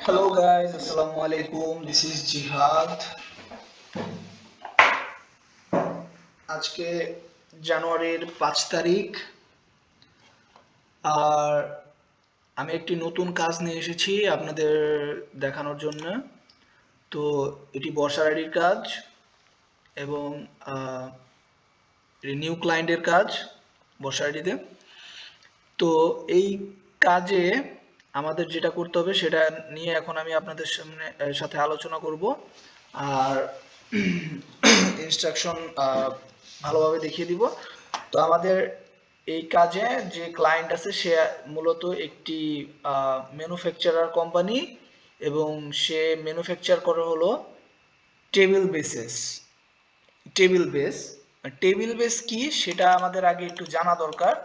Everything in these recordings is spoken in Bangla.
Hello guys, Assalamu alaikum. This is Jihad. আজকে জানুয়ারির 5 তারিখ আর আমি একটি নতুন কাজ নিয়ে এসেছি আপনাদের দেখানোর জন্য। তো এটি বর্ষার আইডির কাজ এবং নিউ ক্লায়েন্টের কাজ বর্ষার আইডিতে। তো এই কাজে আমাদের যেটা করতে হবে সেটা নিয়ে এখন আমি আপনাদের সাথে আলোচনা করব। আর ইনস্ট্রাকশন ভালোভাবে দেখিয়ে দিব। তো আমাদের এই কাজে যে ক্লায়েন্ট আছে সে মূলত একটি ম্যানুফ্যাকচারার কোম্পানি এবং সে ম্যানুফ্যাকচার করে হলো table bases. Table base table base কি সেটা আমাদের আগে একটু জানা দরকার।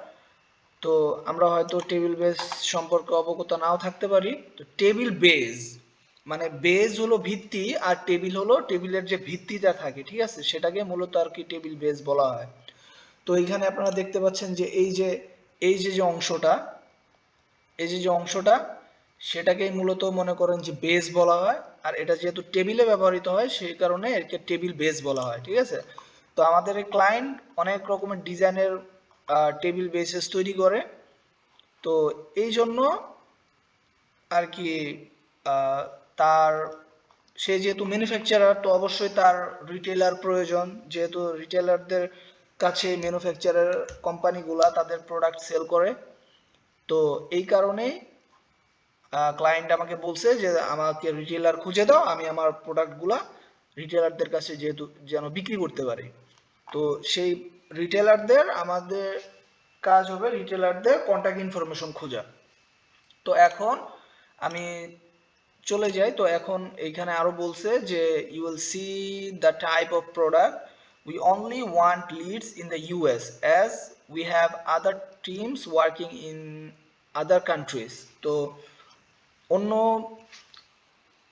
তো আমরা হয়তো টেবিল বেস সম্পর্কে অবগত নাও থাকতে পারি। তো টেবিল বেস মানে বেস হলো ভিত্তি আর টেবিল হলো টেবিলের যে ভিত্তিটা থাকে, ঠিক আছে, সেটাকে মূলত আর কি টেবিল বেস বলা হয়। তো এইখানে আপনারা দেখতে পাচ্ছেন যে এই যে অংশটা, এই যে অংশটা সেটাকেই মূলত মনে করেন যে বেস বলা হয়। আর এটা যেহেতু টেবিলে ব্যবহৃত হয় সেই কারণে একে টেবিল বেস বলা হয়, ঠিক আছে। তো আমাদের এই ক্লায়েন্ট অনেক রকমের ডিজাইনের টেবিল বেসেস তৈরি করে। তো এই জন্য আর কি আহ, তার সে যেহেতু ম্যানুফ্যাকচারার তো অবশ্যই তার রিটেলার প্রয়োজন, যেহেতু রিটেলারদের কাছে ম্যানুফ্যাকচারার কোম্পানিগুলা তাদের প্রোডাক্ট সেল করে। তো এই কারণেই ক্লায়েন্ট আমাকে বলছে যে আমাকে রিটেলার খুঁজে দাও, আমি আমার প্রোডাক্টগুলা রিটেলারদের কাছে যেহেতু যেন বিক্রি করতে পারি। তো সেই রিটেলারদের আমাদের কাজ হবে রিটেলারদের কন্ট্যাক্ট ইনফরমেশন খোঁজা। তো এখন আমি চলে যাই। তো এখন এইখানে আরো বলছে যে you will see the type of product, we only want leads in the US as we have other teams working in other countries. তো অন্য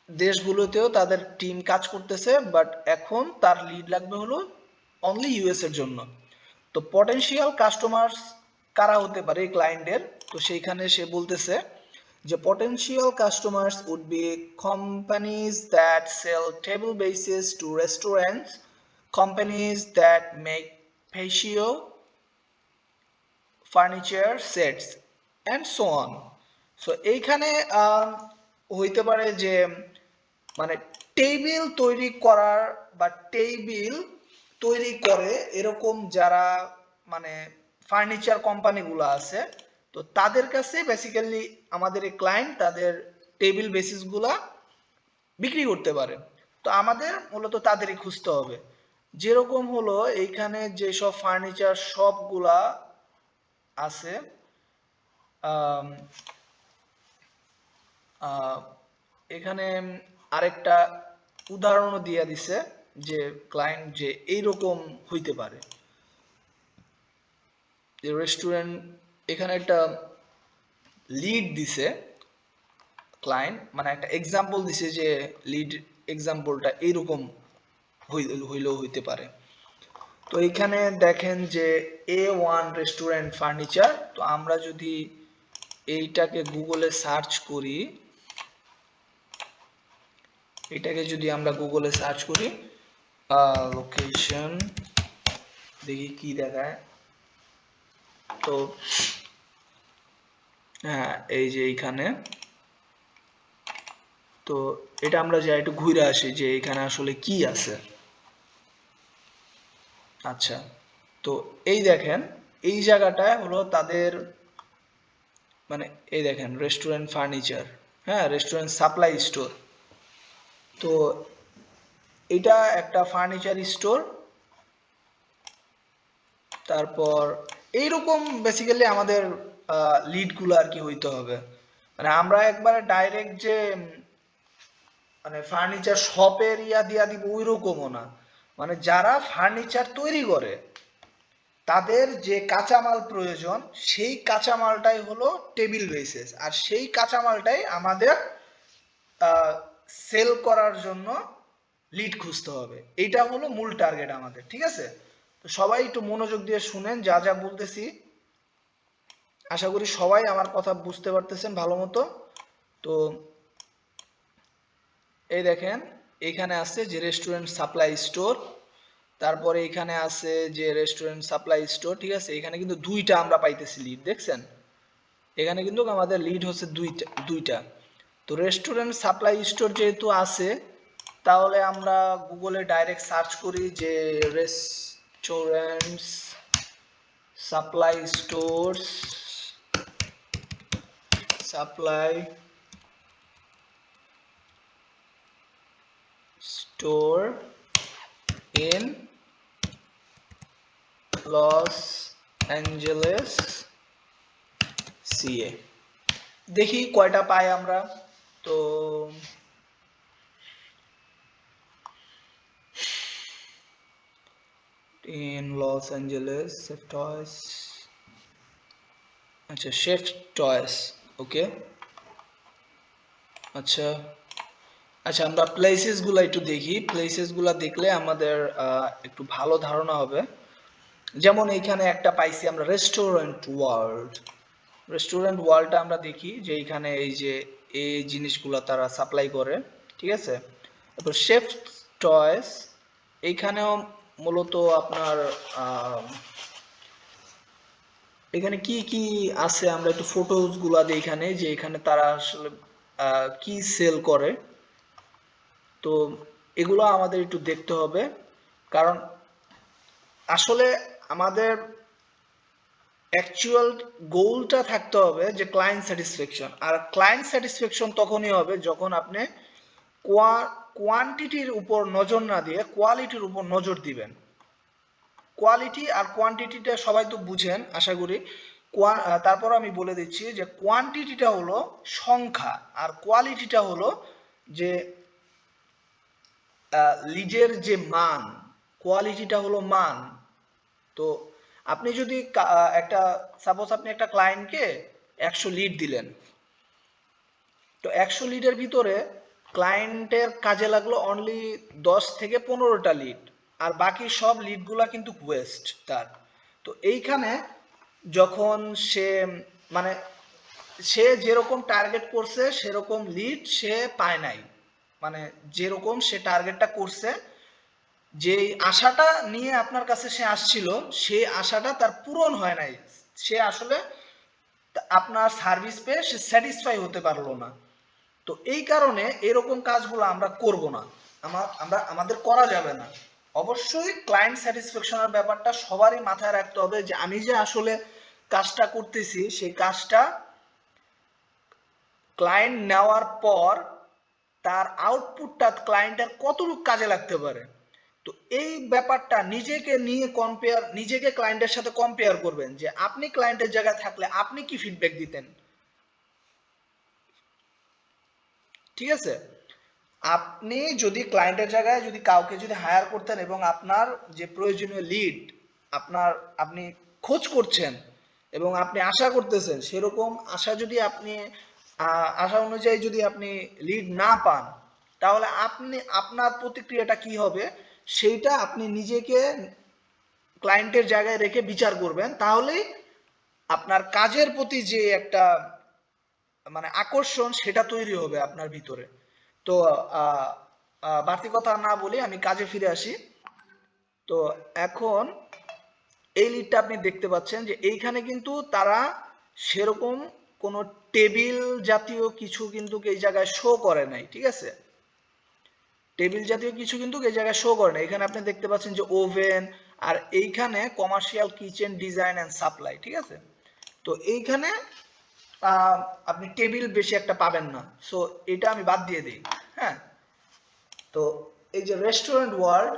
দেশগুলোতেও তাদের টিম কাজ করতেছে, বাট এখন তার লিড লাগবে হলো অনলি ইউএস এর জন্য। তো পটেনশিয়াল কাস্টমার্স কারা হতে পারে এই ক্লায়েন্টের? তো সেইখানে সে বলতেছে যে potential customers would be companies that sell table bases to restaurants, companies that make patio furniture sets and so on. So এইখানে হইতে পারে যে মানে টেবিল তৈরি করার বা টেবিল তৈরি করে এরকম যারা মানে ফার্নিচার কোম্পানিগুলো আছে, তো তাদের কাছে বেসিক্যালি আমাদের এই ক্লায়েন্ট তাদের টেবিল বেসিসগুলা বিক্রি করতে পারে। তো আমাদের মূলত তাদেরই খুঁজতে হবে। যেরকম হলো এইখানে যেসব ফার্নিচার শপগুলা আছে, আম, আহ, এখানে আরেকটা উদাহরণও দিয়ে দিছে যে ক্লায়েন্ট যে এইরকম হইতে পারে যে রেস্টুরেন্ট, এখানে একটা লিড দিছে ক্লায়েন্ট, মানে একটা এক্সাম্পল দিছে যে লিড এক্সাম্পলটা এইরকম হইলেও হইতে পারে। তো এইখানে দেখেন যে A1 রেস্টুরেন্ট ফার্নিচার। তো আমরা যদি এইটাকে গুগলে সার্চ করি, এটাকে যদি আমরা গুগলে সার্চ করি লোকেশন, দেখি কি দেখায়। তো হ্যাঁ, এই যে এইখানে, তো এটা আমরা যাই একটু ঘুরে আসি যে এখানে আসলে কি আছে। আচ্ছা, তো এই দেখেন এই জায়গাটায় হলো তাদের মানে এই দেখেন রেস্টুরেন্ট ফার্নিচার, হ্যাঁ, রেস্টুরেন্ট সাপ্লাই স্টোর। তো এটা একটা ফার্নিচার স্টোর। তারপর এইরকম বেসিক্যালি আমাদের লিডগুলো আর কি হইতে হবে। মানে আমরা একবারে ডাইরেক্ট যে মানে ফার্নিচার শপের ইয়া দিয়া দিব ওই রকমও না। মানে যারা ফার্নিচার তৈরি করে তাদের যে কাঁচামাল প্রয়োজন সেই কাঁচামালটাই হলো টেবিল বেসিস, আর সেই কাঁচামালটাই আমাদের সেল করার জন্য লিড খুঁজতে হবে। এইটা হলো মূল টার্গেট আমাদের, ঠিক আছে। তো সবাই একটু মনোযোগ দিয়ে শুনেন যা যা বলতেছি। আশা করি সবাই আমার কথা বুঝতে পারতেছেন ভালো মতো। তো এই দেখেন এইখানে আছে যে রেস্টুরেন্ট সাপ্লাই স্টোর, তারপরে এখানে আছে যে রেস্টুরেন্ট সাপ্লাই স্টোর, ঠিক আছে। এখানে কিন্তু দুইটা আমরা পাইতেছি লিড, দেখছেন এখানে কিন্তু আমাদের লিড হচ্ছে দুইটা। তো রেস্টুরেন্ট সাপ্লাই স্টোর যেহেতু আছে, তাহলে আমরা গুগলে ডাইরেক্ট সার্চ করি যে restaurants supply stores supply store in Los Angeles CA. দেখি কয়টা পাই আমরা। তো in Los Angeles Chef Toys, আচ্ছা শেফ টয়েস, ওকে আচ্ছা আচ্ছা আমরা প্লেসেস গুলা একটু দেখি। প্লেসেস গুলা দেখলে আমাদের একটু ভালো ধারণা হবে। যেমন এইখানে একটা পাইছি আমরা রেস্টুরেন্ট ওয়ার্ল্ড। রেস্টুরেন্ট ওয়ার্ল্ডটা আমরা দেখি যে এইখানে এই যে এই জিনিসগুলো তারা সাপ্লাই করে, ঠিক আছে। তারপর শেফ টয়েস, এইখানেও মূলত আপনার এখানে কি কি আছে আমরা একটু ফটোজ গুলা দিই এখানে, যে এখানে তারা আসলে কি সেল করে। তো এগুলো আমাদের একটু দেখতে হবে, কারণ আসলে আমাদের অ্যাকচুয়াল গোলটা থাকতে হবে যে ক্লায়েন্ট স্যাটিসফ্যাকশন। আর ক্লায়েন্ট স্যাটিসফ্যাকশন তখনই হবে যখন আপনি কোয়ান্টিটির উপর নজর না দিয়ে কোয়ালিটির উপর নজর দিবেন। কোয়ালিটি আর কোয়ান্টিটিটা সবাই তো বুঝেন আশা করি। তারপর আমি বলে দিচ্ছি যে কোয়ান্টিটিটা হলো সংখ্যা, আর কোয়ালিটিটা হলো যে লিডের যে মান, কোয়ালিটিটা হলো মান। তো আপনি যদি একটা সাপোজ আপনি একটা ক্লায়েন্টকে 100 লিড দিলেন, তো 100 লিডের ভিতরে ক্লায়েন্টের কাজে লাগলো অনলি 10 থেকে 15টা লিড, আর বাকি সব লিডগুলা কিন্তু ওয়েস্ট তার। তো এইখানে যখন সে মানে সে যেরকম টার্গেট করছে সেরকম লিড সে পায় নাই, মানে যেরকম সে টার্গেটটা করছে, যে আশাটা নিয়ে আপনার কাছে সে আসছিল সেই আশাটা তার পূরণ হয় নাই। সে আসলে আপনার সার্ভিস পেয়ে সে স্যাটিসফাই হতে পারলো না। তো এই কারণে এরকম কাজগুলো আমরা করব না, আমাদের করা যাবে না। অবশ্যই ক্লায়েন্ট স্যাটিসফ্যাকশনের ব্যাপারটা সবারই মাথায় রাখতে হবে, যে আমি যে আসলে কাজটা করতেছি সেই কাজটা ক্লায়েন্ট নেওয়ার পর তার আউটপুটটা ক্লায়েন্টের কতটুকু কাজে লাগতে পারে। তো এই ব্যাপারটা নিজেকে নিয়ে নিজেকে ক্লায়েন্টের সাথে কম্পেয়ার করবেন, যে আপনি ক্লায়েন্টের জায়গায় থাকলে আপনি কি ফিডব্যাক দিতেন, ঠিক আছে। আপনি যদি ক্লায়েন্টের জায়গায় যদি কাউকে যদি হায়ার করতেন এবং আপনার যে প্রয়োজনীয় লিড আপনি খোঁজ করছেন এবং আপনি আশা করতেছেন সেরকম আশা যদি আপনি আশা অনুযায়ী যদি আপনি লিড না পান, তাহলে আপনার প্রতিক্রিয়াটা কি হবে সেইটা আপনি নিজেকে ক্লায়েন্টের জায়গায় রেখে বিচার করবেন। তাহলেই আপনার কাজের প্রতি যে একটা মানে আকর্ষণ সেটা তৈরি হবে আপনার ভিতরে। তো বাড়তি কথা না বলি আমি কাজে ফিরে আসি। তো এখন এই লিডটা আপনি দেখতে পাচ্ছেন যে এইখানে কিন্তু তারা সেরকম কোনো টেবিল জাতীয় কিছু কিন্তু এই জায়গায় শো করে নাই, ঠিক আছে। টেবিল জাতীয় কিছু কিন্তু এই জায়গায় শো করে না। এখানে আপনি দেখতে পাচ্ছেন যে ওভেন, আর এইখানে commercial kitchen design and supply, ঠিক আছে। তো এইখানে আপনি টেবিল বেশি একটা পাবেন না, সো এটা আমি বাদ দিয়ে দিই। হ্যাঁ, তো এই যে রেস্টুরেন্ট ওয়ার্ল্ড,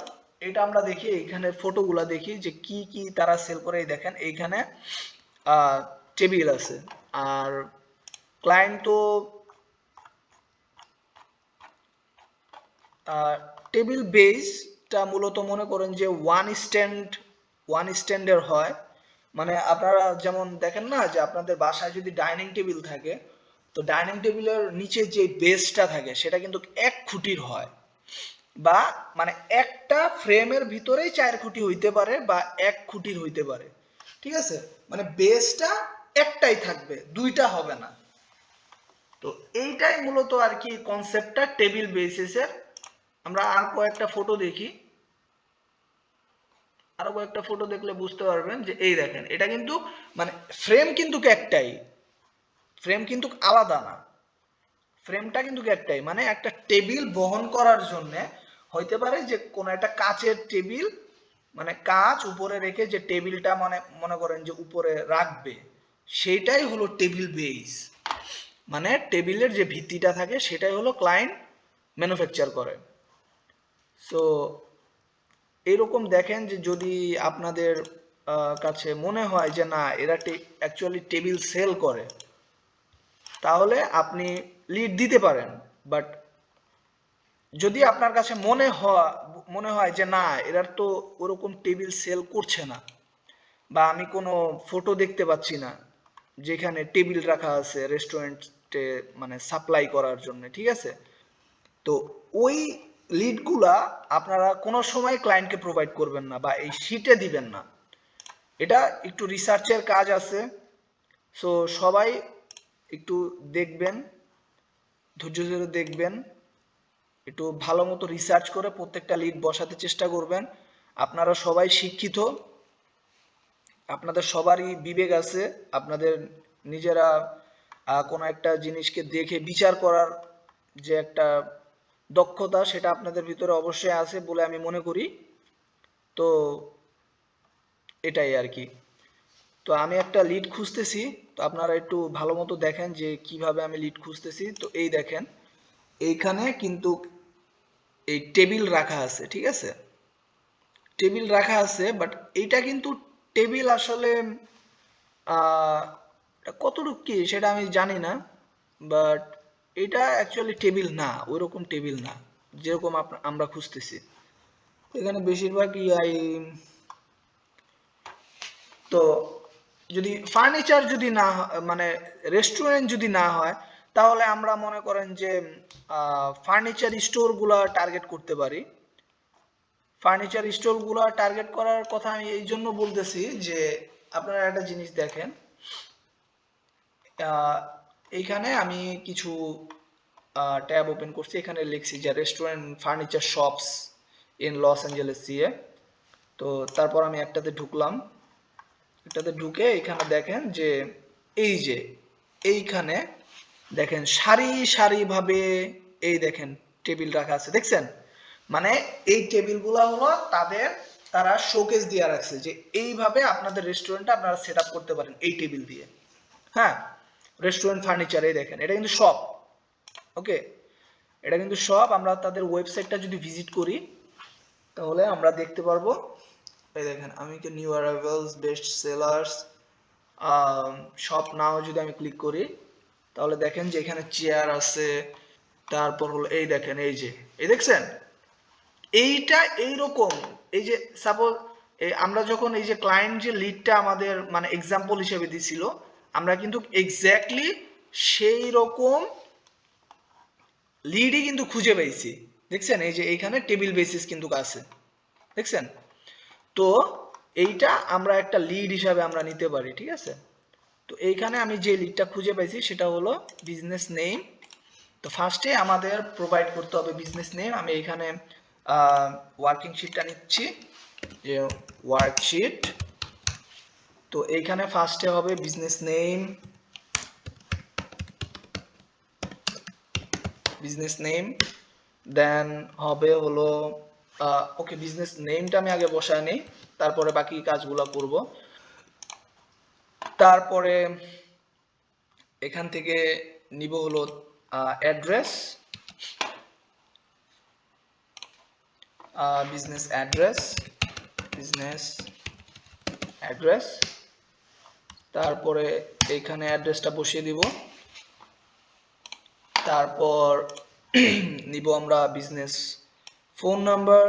এটা আমরা দেখি এইখানে ফটোগুলা দেখি যে কি কি তারা সেল করে। এই দেখেন এইখানে টেবিল আছে, আর ক্লায়েন্ট তো টেবিল বেসটা মূলত মনে করেন যে ওয়ান স্ট্যান্ডের হয়। মানে আপনারা যেমন দেখেন না যে আপনাদের বাসায় যদি ডাইনিং টেবিল থাকে, তো ডাইনিং টেবিলের নিচে যে বেসটা থাকে সেটা কিন্তু 1 খুঁটির হয়, বা মানে একটা ফ্রেমের ভিতরেই 4 খুঁটি হইতে পারে বা 1 খুঁটির হইতে পারে, ঠিক আছে। মানে বেসটা একটাই থাকবে, দুইটা হবে না। তো এইটাই মূলত আর কি কনসেপ্টটা টেবিল বেসিসের। আমরা আর কয়েকটা ফটো দেখি, আরো কয়েকটা ফটো দেখলে বুঝতে পারবেন যে এই দেখেন এটা কিন্তু মানে ফ্রেম কিন্তু একটাই, ফ্রেম কিন্তু আলাদা না, ফ্রেমটা কিন্তু একটাই। মানে একটা টেবিল বহন করার জন্য হইতে পারে যে কোনো একটা কাচের টেবিল, মানে কাচ উপরে রেখে যে টেবিলটা মানে মনে করেন যে উপরে রাখবে, সেইটাই হলো টেবিল বেস। মানে টেবিলের যে ভিত্তিটা থাকে সেটাই হলো ক্লায়েন্ট ম্যানুফ্যাকচার করে। সো এরকম দেখেন যে যদি আপনাদের কাছে মনে হয় যে না এরা অ্যাকচুয়ালি টেবিল সেল করে, তাহলে আপনি লিড দিতে পারেন। বাট যদি আপনার কাছে মনে হয় যে না এরা তো ওরকম টেবিল সেল করছে না, বা আমি কোনো ফটো দেখতে পাচ্ছি না যেখানে টেবিল রাখা আছে রেস্টুরেন্টে মানে সাপ্লাই করার জন্য, ঠিক আছে, তো ওই লিডগুলা আপনারা কোনো সময় ক্লায়েন্টকে প্রোভাইড করবেন না বা এই শিটে দিবেন না। এটা একটু রিসার্চের কাজ আছে। সো সবাই একটু দেখবেন, ধৈর্য ধরে দেখবেন, একটু ভালো মতো রিসার্চ করে প্রত্যেকটা লিড বসাতে চেষ্টা করবেন। আপনারা সবাই শিক্ষিত, আপনাদের সবারই বিবেক আছে, আপনাদের নিজেরা কোনো একটা জিনিসকে দেখে বিচার করার যে একটা দক্ষতা সেটা আপনাদের ভিতরে অবশ্যই আছে বলে আমি মনে করি। তো এটাই আর কি। তো আমি একটা লিড খুঁজতেছি, তো আপনারা একটু ভালো মতো দেখেন যে কিভাবে আমি লিড খুঁজতেছি। তো এই দেখেন এইখানে কিন্তু এই টেবিল রাখা আছে, ঠিক আছে, টেবিল রাখা আছে, বাট এইটা কিন্তু টেবিল আসলে কতটুকু কি সেটা আমি জানি না, বাট এটা অ্যাকচুয়ালি টেবিল না, ওইরকম টেবিল না যেরকম আমরা খুঁজতেছি। এখানে বেশিরভাগ ইয়াই, তো যদি ফার্নিচার যদি না মানে রেস্টুরেন্ট যদি না হয়, তাহলে আমরা মনে করেন যে ফার্নিচার স্টোরগুলো টার্গেট করতে পারি। ফার্নিচার স্টোরগুলো টার্গেট করার কথা আমি এই জন্য বলতেছি যে আপনারা একটা জিনিস দেখেন, এইখানে আমি কিছু ট্যাব ওপেন করছি, এখানে লিখছি যে restaurant furniture shops in Los Angeles CA. তো তারপর আমি একটাতে ঢুকলাম, এটাতে ঢুকে এখানে দেখেন যে এই যে এইখানে দেখেন সারি সারি ভাবে এই দেখেন টেবিল রাখা আছে, দেখছেন? মানে এই টেবিলগুলো হলো তারা শোকেস দিয়ে রাখছে যে এইভাবে আপনাদের রেস্টুরেন্টটা আপনারা সেট আপ করতে পারেন এই টেবিল দিয়ে। হ্যাঁ, রেস্টুরেন্ট ফার্নিচার, এই দেখেন এটা কিন্তু শপ। ওকে, এটা কিন্তু শপ। আমরা তাদের ওয়েবসাইটটা যদি ভিজিট করি তাহলে আমরা দেখতে পারবো, এই দেখেন আমি কি new arrivals, best sellers, shop now যদি আমি ক্লিক করি তাহলে দেখেন যে এখানে চেয়ার আছে, তারপর হলো এই দেখেন এই যে এই দেখছেন এইটা এইরকম। এই যে সাপোজ আমরা যখন এই যে ক্লায়েন্ট যে লিডটা আমাদের মানে এক্সাম্পল হিসেবে দিছিল, আমরা কিন্তু এক্স্যাক্টলি সেই রকম লিডই কিন্তু খুঁজে পেয়েছি, দেখছেন? এই যে এইখানে টেবিল বেসিস কিন্তু আছে, দেখছেন? তো এইটা আমরা একটা লিড হিসাবে আমরা নিতে পারি, ঠিক আছে? তো এইখানে আমি যে লিডটা খুঁজে পাইছি সেটা হলো বিজনেস নেম। তো ফার্স্টে আমাদের প্রোভাইড করতে হবে বিজনেস নেম। আমি এখানে ওয়ার্কিং শিটটা নিচ্ছি, যে ওয়ার্কশিট। তো এইখানে ফার্স্টে হবে বিজনেস নেম, দেন হবে হলো ওকে বিজনেস নেমটা আমি আগে বসায় নিই, তারপরে বাকি কাজগুলো করব। তারপরে এখান থেকে নিব হলো অ্যাড্রেস, বিজনেস অ্যাড্রেস। তারপরে এইখানে অ্যাড্রেসটা বসিয়ে দিব। তারপর নিব আমরা বিজনেস ফোন নাম্বার,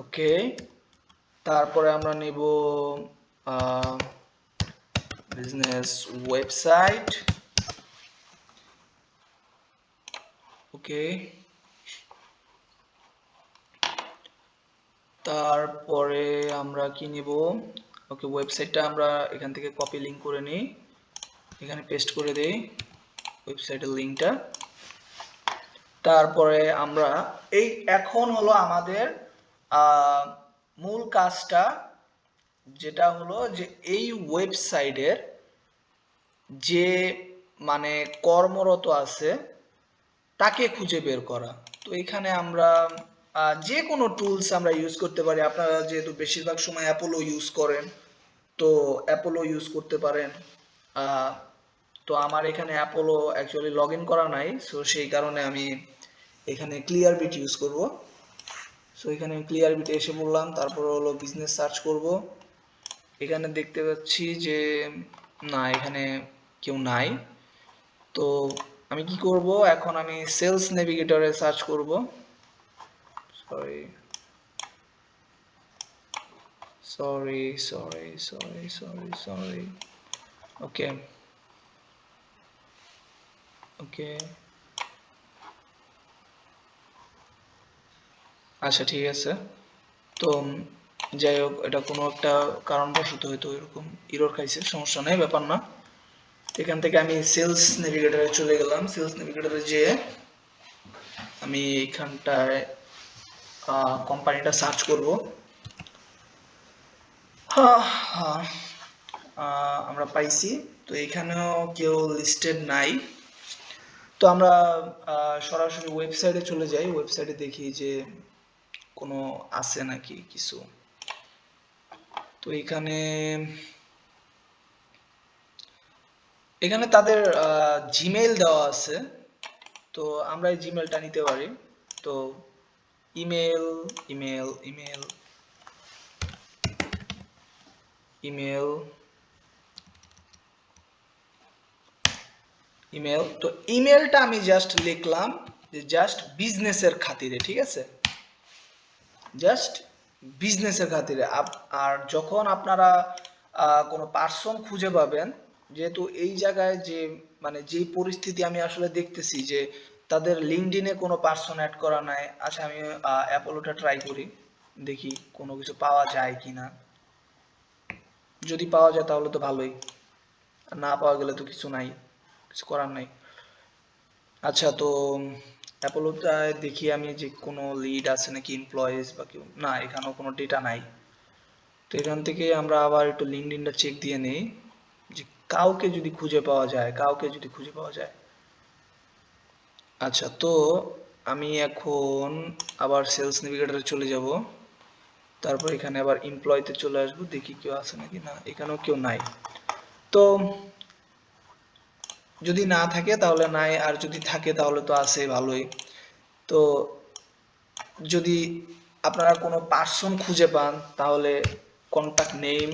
ওকে। তারপরে আমরা নিব বিজনেস ওয়েবসাইট, ওকে। তারপরে আমরা কি নিব, ওকে ওয়েবসাইটটা আমরা এখান থেকে কপি লিংক করে নিই, এখানে পেস্ট করে দেই ওয়েবসাইটের লিংকটা। তারপরে আমরা এখন হলো আমাদের মূল কাজটা, যেটা হলো যে এই ওয়েবসাইটের যে মানে কর্মরত আছে তাকে খুঁজে বের করা। তো এখানে আমরা যে কোনো টুলস আমরা ইউজ করতে পারি। আপনারা যেহেতু বেশিরভাগ সময় অ্যাপোলো ইউজ করেন, তো অ্যাপোলো ইউজ করতে পারেন। তো আমার এখানে অ্যাপোলো অ্যাকচুয়ালি লগ ইন করা নাই, সো সেই কারণে আমি এখানে ক্লিয়ার বিট ইউজ করব। সো এখানে ক্লিয়ার বিটে এসে বললাম, তারপর হলো বিজনেস সার্চ করব। এখানে দেখতে পাচ্ছি যে না, এখানে কেউ নাই। তো আমি কি করব, এখন আমি সেলস নেভিগেটরে সার্চ করব। Sorry sorry sorry sorry sorry sorry okay okay আচ্ছা ঠিক আছে। তো যাই হোক, এটা কোনো একটা কারণবশত হয়তো এরকম এরর খাইছে, সমস্যা নেই, ব্যাপার না। এখান থেকে আমি সেলস নেভিগেটরে চলে গেলাম। সেলস নেভিগেটরে যেয়ে আমি এইখানটায় কোম্পানিটা সার্চ করব। আমরা পাইছি, তো এখানেও কেউ লিস্টেড নাই। তো আমরা সরাসরি ওয়েবসাইটে চলে যাই, ওয়েবসাইটে দেখি যে কোনো আছে নাকি কিছু। তো এখানে তাদের জিমেইল দেওয়া আছে, তো আমরা এই জিমেইলটা নিতে পারি। তো email email email email email তো ইমেলটা আমি জাস্ট লিখলাম যে জাস্ট বিজনেসের খাতিরে, ঠিক আছে, জাস্ট বিজনেসের খাতিরে। আর যখন আপনারা কোনো পার্সন খুঁজে পাবেন, যেহেতু এই জায়গায় যে মানে যেই পরিস্থিতি আমি আসলে দেখতেছি যে তাদের লিঙ্কডইনে কোনো পার্সন অ্যাড করা নাই। আচ্ছা আমি অ্যাপোলোটা ট্রাই করি, দেখি কোনো কিছু পাওয়া যায় কিনা। যদি পাওয়া যায় তাহলে তো ভালোই, আর না পাওয়া গেলে তো কিছু নাই, কিছু করার নাই। আচ্ছা, তো অ্যাপোলোটায় দেখি আমি যে কোনো লিড আছে নাকি, এমপ্লয়িজ বা কেউ, না এখানেও কোনো ডেটা নাই। তো এখান থেকে আমরা আবার একটু লিঙ্কডইনটা চেক দিয়ে নেই যে কাউকে যদি খুঁজে পাওয়া যায়, কাউকে যদি খুঁজে পাওয়া যায়। আচ্ছা, তো আমি এখন আবার সেলস নেভিগেটরে চলে যাব, তারপর এখানে আবার এমপ্লয়িতে চলে আসবো, দেখি কেউ আছে নাকি। না, এখানেও কেউ নাই। তো যদি না থাকে তাহলে নাই, আর যদি থাকে তাহলে তো আছে, ভালোই। তো যদি আপনারা কোনো পার্সন খুঁজে পান তাহলে contact name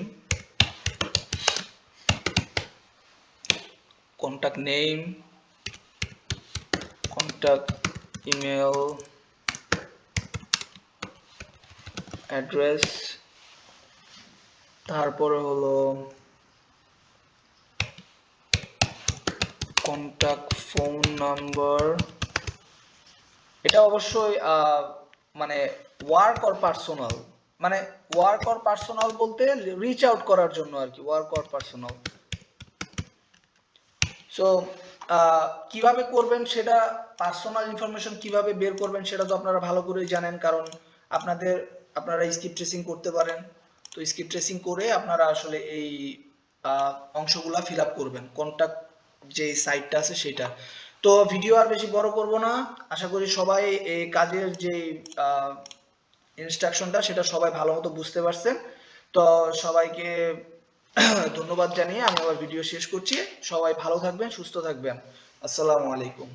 contact email address, তারপরে হলো কন্টাক্ট ফোন নাম্বার। এটা অবশ্যই মানে ওয়ার্ক অর পার্সোনাল, মানে ওয়ার্ক অর পার্সোনাল বলতে রিচ আউট করার জন্য আর কি, ওয়ার্ক অর পার্সোনাল। সো কিভাবে করবেন সেটা, পার্সোনাল ইনফরমেশন কিভাবে বের করবেন সেটা তো আপনারা ভালো করেই জানেন, কারণ আপনারা স্কিপ ট্রেসিং করতে পারেন। তো স্কিপ ট্রেসিং করে আপনারা আসলে এই অংশগুলা ফিল আপ করবেন, কন্টাক্ট যে সাইটটা আছে সেটা। তো ভিডিও আর বেশি বড় করব না, আশা করি সবাই এই কাজের যে ইনস্ট্রাকশনটা সেটা সবাই ভালো মতো বুঝতে পারছেন। তো সবাইকে ধন্যবাদ জানিয়ে আমি আবার ভিডিও শেষ করছি। সবাই ভালো থাকবেন, সুস্থ থাকবেন। আসসালামু আলাইকুম।